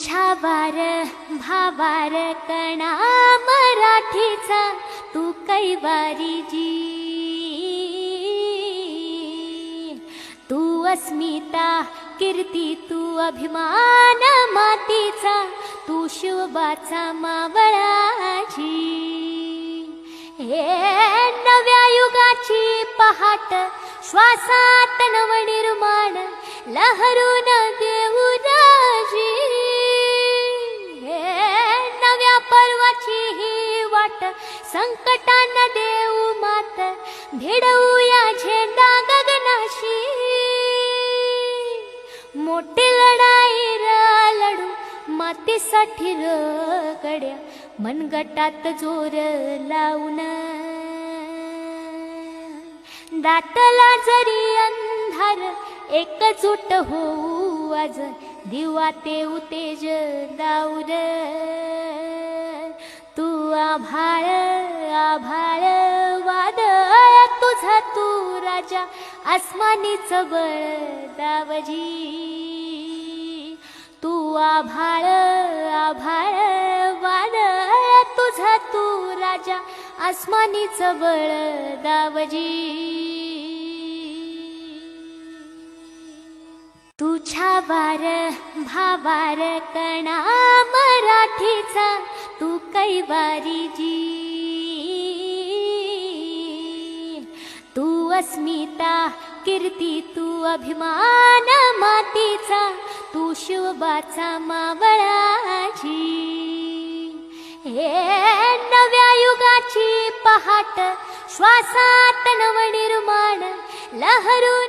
छावार भावार कणा मराठीचा तू कैवारी जी, तू अस्मिता कीर्ती तू अभिमान मातीचा, तू शिवबाचा मावळाची। हे नव्या युगाची पहाट श्वासात नवनिर्माण लहरून देऊ राजी। हे नव्या पर्वाची ही वाट संकटान देऊ मात, भिडवूया झेंडा गगनाशी। मोठी लढाई लढू मातीसाठी गड्या, मनगटात जोर लावून। दाटला जरी अंधार एकजूट होऊ आज, दिवा तेऊ तेज दाऊर। तू आभाळ आभाळ वादळ तुझा तू राजा, आसमानीच बळ दावजी। तू आभाळ आभाळ वादळ तुझा तू राजा, आसमानीच बळ दावजी। तू छावार भावार कणा मराठीचा, तू कैवारी जी। तू अस्मिता कीर्ती तू अभिमान मातीचा, तू शिवबाचा मावळाची। हे नव्या युगाची पहाट श्वासात नवनिर्माण लहरून